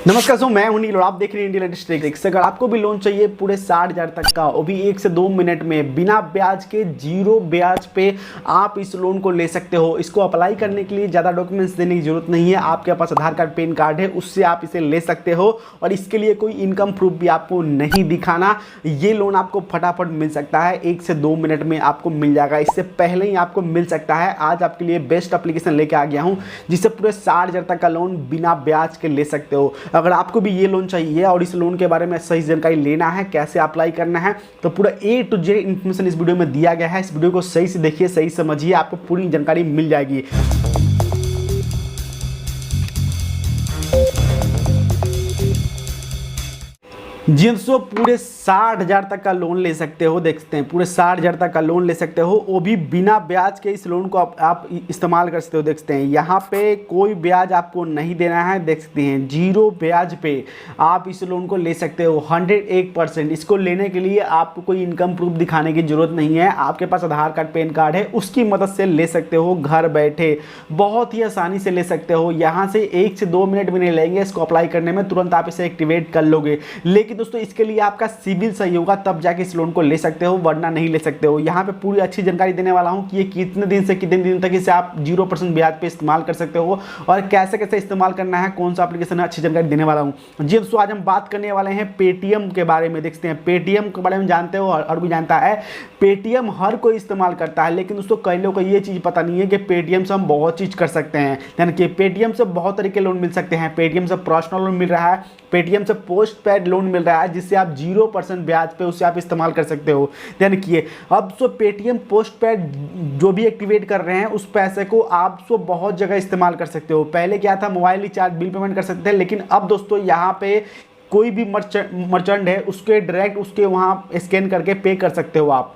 नमस्कार दोस्तों, मैं हूं नील और आप देख रहे हैं इंडिया लेटेस्ट ट्रिक्स। अगर आपको भी लोन चाहिए पूरे 60,000 तक का, वो भी 1 से 2 मिनट में बिना ब्याज के, जीरो ब्याज पे आप इस लोन को ले सकते हो। इसको अप्लाई करने के लिए ज़्यादा डॉक्यूमेंट्स देने की जरूरत नहीं है। आपके पास आधार कार्ड, पैन कार्ड है, उससे आप इसे ले सकते हो और इसके लिए कोई इनकम प्रूफ भी आपको नहीं दिखाना। ये लोन आपको फटाफट मिल सकता है, 1 से 2 मिनट में आपको मिल जाएगा। इससे पहले ही आपको मिल सकता है। आज आपके लिए बेस्ट एप्लीकेशन लेके आ गया हूँ जिससे पूरे 60,000 तक का लोन बिना ब्याज के ले सकते हो। अगर आपको भी ये लोन चाहिए और इस लोन के बारे में सही जानकारी लेना है, कैसे अप्लाई करना है, तो पूरा A to Z इन्फॉर्मेशन इस वीडियो में दिया गया है। इस वीडियो को सही से देखिए, सही समझिए, आपको पूरी जानकारी मिल जाएगी। जी दोस्तों, पूरे 60,000 तक का लोन ले सकते हो। देखते हैं, पूरे 60,000 तक का लोन ले सकते हो, वो भी बिना ब्याज के। इस लोन को आप इस्तेमाल कर सकते हो। देखते हैं, यहाँ पे कोई ब्याज आपको नहीं देना है। देख सकते हैं, जीरो ब्याज पे आप इस लोन को ले सकते हो 101%। इसको लेने के लिए आपको कोई इनकम प्रूफ दिखाने की जरूरत नहीं है। आपके पास आधार कार्ड, पैन कार्ड है, उसकी मदद से ले सकते हो। घर बैठे बहुत ही आसानी से ले सकते हो। यहाँ से 1 से 2 मिनट भी नहीं लगेंगे इसको अप्लाई करने में, तुरंत आप इसे एक्टिवेट कर लोगे। लेकिन दोस्तों, इसके लिए आपका सिविल सही होगा, तब जाके इस लोन को ले सकते हो, वरना नहीं ले सकते हो। यहाँ पे पूरी अच्छी जानकारी देने वाला हूँ कि ये कितने दिन से कितने दिन तक इसे आप 0% ब्याज पे इस्तेमाल कर सकते हो और कैसे कैसे इस्तेमाल करना है, कौन सा एप्लीकेशन है, अच्छी जानकारी देने वाला हूँ। जी दोस्तों, आज हम बात करने वाले हैं पेटीएम के बारे में। देखते हैं, पेटीएम के बारे में जानते हो, हर कोई जानता है। पेटीएम हर कोई इस्तेमाल करता है, लेकिन दोस्तों कई लोगों को ये चीज़ पता नहीं है कि पेटीएम से हम बहुत चीज़ कर सकते हैं। यानी कि पेटीएम से बहुत तरीके लोन मिल सकते हैं। पेटीएम से पर्सनल लोन मिल रहा है, पेटीएम से पोस्ट पेड लोन मिल रहा है, जिससे आप 0% ब्याज पे उसे आप इस्तेमाल कर सकते हो। ध्यान रखिए, अब सो पेटीएम पोस्ट पेड जो भी एक्टिवेट कर रहे हैं, उस पैसे को आप सो बहुत जगह इस्तेमाल कर सकते हो। पहले क्या था, मोबाइल रिचार्ज, बिल पेमेंट कर सकते थे, लेकिन अब दोस्तों यहाँ पे कोई भी मर्चेंट है, उसके डायरेक्ट उसके वहाँ स्कैन करके पे कर सकते हो आप।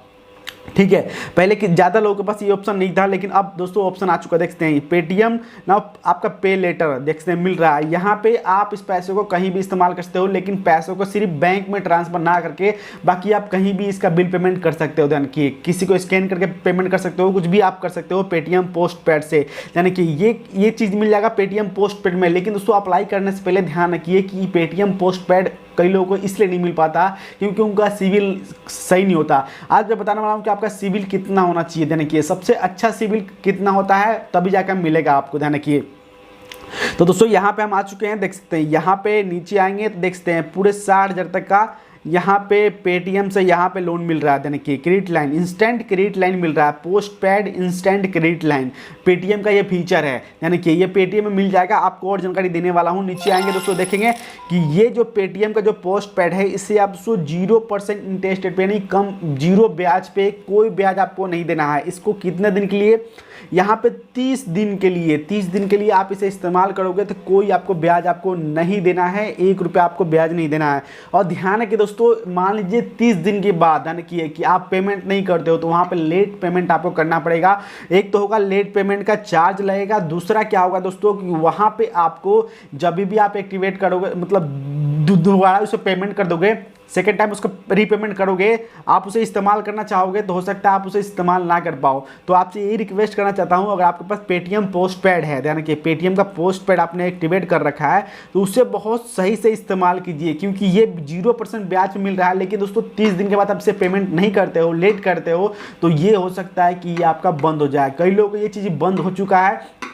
ठीक है, पहले कि ज़्यादा लोगों के पास ये ऑप्शन नहीं था, लेकिन अब दोस्तों ऑप्शन आ चुका है। देखते हैं, पेटीएम ना आपका पे लेटर देखते हैं मिल रहा है। यहाँ पे आप इस पैसे को कहीं भी इस्तेमाल कर सकते हो, लेकिन पैसों को सिर्फ बैंक में ट्रांसफर ना करके बाकी आप कहीं भी इसका बिल पेमेंट कर सकते हो। यानी कि किसी को स्कैन करके पेमेंट कर सकते हो, कुछ भी आप कर सकते हो पेटीएम पोस्ट पेड से। यानी कि ये चीज़ मिल जाएगा पेटीएम पोस्ट पेड में। लेकिन दोस्तों, अप्लाई करने से पहले ध्यान रखिए कि पेटीएम पोस्ट पेड कई लोगों को इसलिए नहीं मिल पाता क्योंकि उनका सिविल सही नहीं होता। आज मैं बताने वाला हूँ कि आपका सिविल कितना होना चाहिए। ध्यान रखिए, सबसे अच्छा सिविल कितना होता है तभी जाकर मिलेगा आपको। ध्यान रखिए। तो दोस्तों, यहाँ पे हम आ चुके हैं। देख सकते हैं, यहाँ पे नीचे आएंगे तो देख सकते हैं पूरे 60,000 तक का यहाँ पे पेटीएम से यहाँ पे लोन मिल रहा है। यानी कि credit line, instant credit line मिल रहा है, post paid instant credit line Paytm का ये फीचर है। यानी कि ये पेटीएम में मिल जाएगा। आपको और जानकारी देने वाला हूँ। नीचे आएंगे दोस्तों, देखेंगे कि ये जो पेटीएम का जो पोस्ट पेड है, इससे आप 0% इंटरेस्ट रेट पे, नहीं कम, जीरो ब्याज पे, कोई ब्याज आपको नहीं देना है। इसको कितने दिन के लिए, यहाँ पे 30 दिन के लिए, 30 दिन के लिए आप इसे इस्तेमाल करोगे तो कोई आपको ब्याज आपको नहीं देना है, 1 रुपया आपको ब्याज नहीं देना है। और ध्यान है कि दोस्तों, मान लीजिए 30 दिन के बाद यानी कि आप पेमेंट नहीं करते हो, तो वहाँ पे लेट पेमेंट आपको करना पड़ेगा। एक तो होगा लेट पेमेंट का चार्ज लगेगा, दूसरा क्या होगा दोस्तों कि वहाँ पे आपको जब भी आप एक्टिवेट करोगे, मतलब दोबारा उसे पेमेंट कर दोगे, सेकेंड टाइम उसको रीपेमेंट करोगे, आप उसे इस्तेमाल करना चाहोगे तो हो सकता है आप उसे इस्तेमाल ना कर पाओ। तो आपसे यही रिक्वेस्ट करना चाहता हूं, अगर आपके पास पेटीएम पोस्ट पेड है, यानी कि पेटीएम का पोस्ट पेड आपने एक्टिवेट कर रखा है, तो उससे बहुत सही से इस्तेमाल कीजिए, क्योंकि ये 0% ब्याज मिल रहा है। लेकिन दोस्तों, 30 दिन के बाद आप इसे पेमेंट नहीं करते हो, लेट करते हो, तो ये हो सकता है कि ये आपका बंद हो जाए। कई लोगों को ये चीज़ बंद हो चुका है,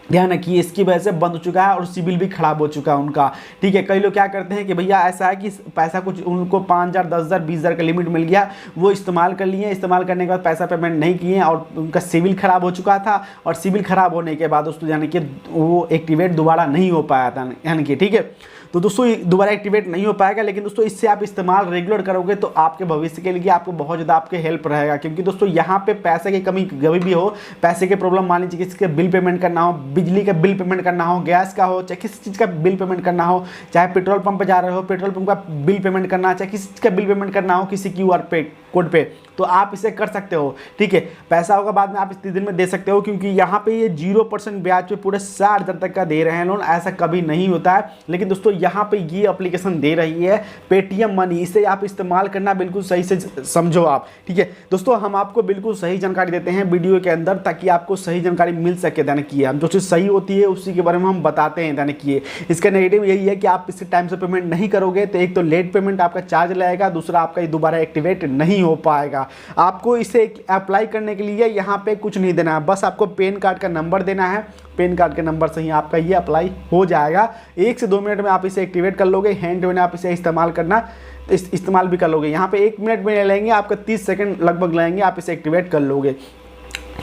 ध्यान रखिए, इसकी वजह से बंद हो चुका है और सिविल भी खराब हो चुका है उनका। ठीक है, कई लोग क्या करते हैं कि भैया ऐसा है कि पैसा कुछ उनको 5,000, 10,000, 20,000 का लिमिट मिल गया, वो इस्तेमाल कर लिए, इस्तेमाल करने के बाद पैसा पेमेंट नहीं किए और उनका सिविल खराब हो चुका था। और सिविल खराब होने के बाद दोस्तों यानी कि वो एक्टिवेट दोबारा नहीं हो पाया था। यानी कि ठीक है, तो दोस्तों दोबारा एक्टिवेट नहीं हो पाएगा। लेकिन दोस्तों, इससे आप इस्तेमाल रेगुलर करोगे तो आपके भविष्य के लिए आपको बहुत ज़्यादा आपके हेल्प रहेगा। क्योंकि दोस्तों, यहाँ पे पैसे की कमी कभी भी हो, पैसे के प्रॉब्लम, मान लीजिए किसी का बिल पेमेंट करना हो, बिजली का बिल पेमेंट करना हो, गैस का हो, चाहे किसी चीज़ का बिल पेमेंट करना हो, चाहे पेट्रोल पंप पर जा रहे हो, पेट्रोल पंप का बिल पेमेंट करना, चाहे किसी चीज़ का बिल पेमेंट करना हो, किसी QR पे कोड पे, तो आप इसे कर सकते हो। ठीक है, पैसा होगा बाद में आप इस 30 दिन में दे सकते हो, क्योंकि यहाँ पे ये 0% ब्याज पे पूरे 60,000 तक का दे रहे हैं लोन। ऐसा कभी नहीं होता है, लेकिन दोस्तों यहाँ पे ये एप्लीकेशन दे रही है पेटीएम मनी, इसे आप इस्तेमाल करना बिल्कुल सही से समझो आप। ठीक है दोस्तों, हम आपको बिल्कुल सही जानकारी देते हैं वीडियो के अंदर, ताकि आपको सही जानकारी मिल सके। दैनिकीय हम जो चीज़ सही होती है उसी के बारे में हम बताते हैं। दैनिकीय इसका नेगेटिव यही है कि आप इससे टाइम से पेमेंट नहीं करोगे तो एक तो लेट पेमेंट आपका चार्ज लगेगा, दूसरा आपका ये दोबारा एक्टिवेट नहीं हो पाएगा। आपको इसे अप्लाई करने के लिए यहाँ पे कुछ नहीं देना है, बस आपको पैन कार्ड का नंबर देना है। पैन कार्ड के नंबर से ही आपका ये अप्लाई हो जाएगा। 1 से 2 मिनट में आप इसे एक्टिवेट कर लोगे। हैंड में आप इसे इस्तेमाल करना इस्तेमाल भी कर लोगे। यहाँ पे 1 मिनट में लेंगे, आपका 30 सेकंड लगभग लगेंगे, आप इसे एक्टिवेट कर लोगे।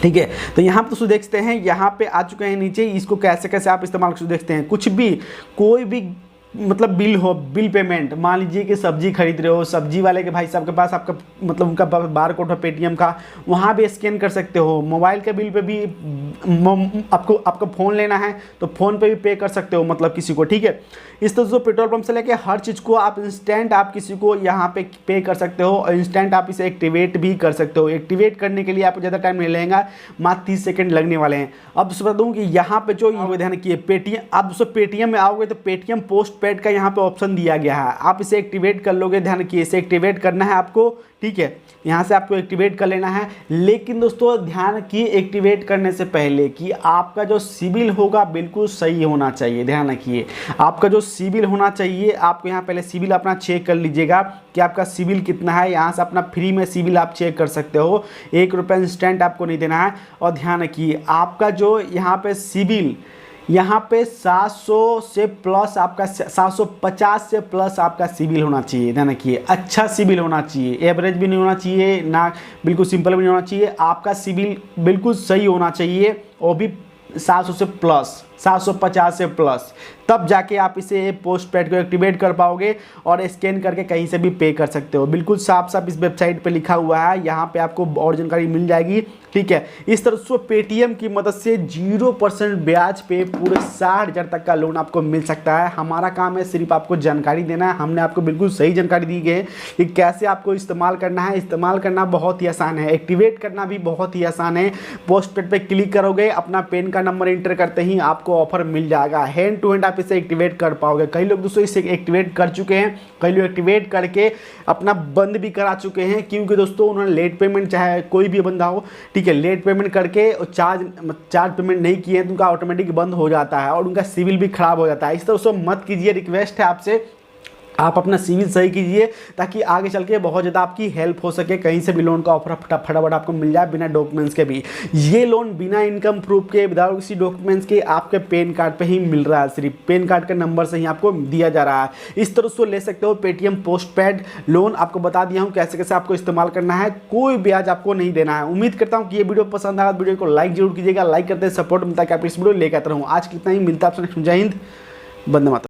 ठीक है, तो यहाँ पर दोस्तों देखते हैं, यहाँ पे आ चुके हैं नीचे, इसको कैसे कैसे आप इस्तेमाल कर देखते हैं। कुछ भी कोई भी मतलब बिल हो, बिल पेमेंट, मान लीजिए कि सब्जी खरीद रहे हो, सब्जी वाले के भाई साहब के पास आपका मतलब उनका बार कोड है पेटीएम का, वहाँ भी स्कैन कर सकते हो। मोबाइल के बिल पे भी आपको फ़ोन लेना है तो फ़ोन पे भी पे कर सकते हो, मतलब किसी को। ठीक है, इस तरह से पेट्रोल पंप से लेके हर चीज़ को आप इंस्टेंट आप किसी को यहाँ पे कर सकते हो, और इंस्टेंट आप इसे एक्टिवेट भी कर सकते हो। एक्टिवेट करने के लिए आपको ज़्यादा टाइम नहीं लगेगा, मात्र 30 सेकंड लगने वाले हैं। अब दोस्तों बता दूँ कि यहाँ पे जो ध्यान किए पेटीएम, आप दोस्तों पेटीएम में आओगे तो पेटीएम पोस्ट पेड का यहाँ पे ऑप्शन दिया गया है, आप इसे एक्टिवेट कर लोगे। ध्यान रखिए, इसे एक्टिवेट करना है आपको। ठीक है, यहाँ से आपको एक्टिवेट कर लेना है। लेकिन दोस्तों ध्यान की एक्टिवेट करने से पहले कि आपका जो सिबिल होगा बिल्कुल सही होना चाहिए। ध्यान रखिए, आपका जो सिबिल होना चाहिए, आपको यहाँ पहले सिबिल अपना चेक कर लीजिएगा कि आपका सिबिल कितना है। यहाँ से अपना फ्री में सिबिल आप चेक कर सकते हो, 1 रुपया इंस्टेंट आपको नहीं देना है। और ध्यान रखिए, आपका जो यहाँ पे सिबिल, यहाँ पे 700 से प्लस आपका 750 से प्लस आपका सिबिल होना चाहिए। ध्यान रखिए, अच्छा सिबिल होना चाहिए, एवरेज भी नहीं होना चाहिए ना, बिल्कुल सिंपल भी नहीं होना चाहिए। आपका सिबिल बिल्कुल सही होना चाहिए, वो भी 700 से प्लस, 750 से प्लस, तब जाके आप इसे पोस्ट पेड को एक्टिवेट कर पाओगे और स्कैन करके कहीं से भी पे कर सकते हो। बिल्कुल साफ साफ इस वेबसाइट पे लिखा हुआ है, यहाँ पे आपको और जानकारी मिल जाएगी। ठीक है, इस तरह से पेटीएम की मदद से 0% ब्याज पे पूरे 60,000 तक का लोन आपको मिल सकता है। हमारा काम है सिर्फ आपको जानकारी देना है। हमने आपको बिल्कुल सही जानकारी दी है कि कैसे आपको इस्तेमाल करना है। इस्तेमाल करना बहुत ही आसान है, एक्टिवेट करना भी बहुत ही आसान है। पोस्ट पेड पे क्लिक करोगे, अपना पैन का नंबर एंटर करते ही आपको ऑफर मिल जाएगा। हैंड टू हैंड आप इसे एक्टिवेट कर पाओगे। कई लोग दोस्तों इसे एक्टिवेट कर चुके हैं, कई लोग एक्टिवेट करके अपना बंद भी करा चुके हैं, क्योंकि दोस्तों उन्होंने लेट पेमेंट, चाहे कोई भी बंदा हो, ठीक है, लेट पेमेंट करके चार्ज पेमेंट नहीं किए तो उनका ऑटोमेटिक बंद हो जाता है और उनका सिविल भी खराब हो जाता है। इस तरह से मत कीजिए, रिक्वेस्ट है आपसे, आप अपना सिविल सही कीजिए ताकि आगे चल के बहुत ज़्यादा आपकी हेल्प हो सके। कहीं से भी लोन का ऑफर फटाफट आपको मिल जाए बिना डॉक्यूमेंट्स के भी। ये लोन बिना इनकम प्रूफ के, विदाउट किसी डॉक्यूमेंट्स के आपके पैन कार्ड पे ही मिल रहा है, सिर्फ पैन कार्ड के नंबर से ही आपको दिया जा रहा है। इस तरह से ले सकते हो पेटीएम पोस्ट पेड लोन। आपको बता दिया हूँ कैसे कैसे आपको इस्तेमाल करना है, कोई ब्याज आपको नहीं देना है। उम्मीद करता हूँ कि ये वीडियो पसंद आया, वीडियो को लाइक जरूर कीजिएगा। लाइक करते सपोर्ट मिलता है कि आप इस वीडियो लेकर आता रहूँ। आज कितना ही मिलता है आपसे। जय हिंद, वंदे मातरम।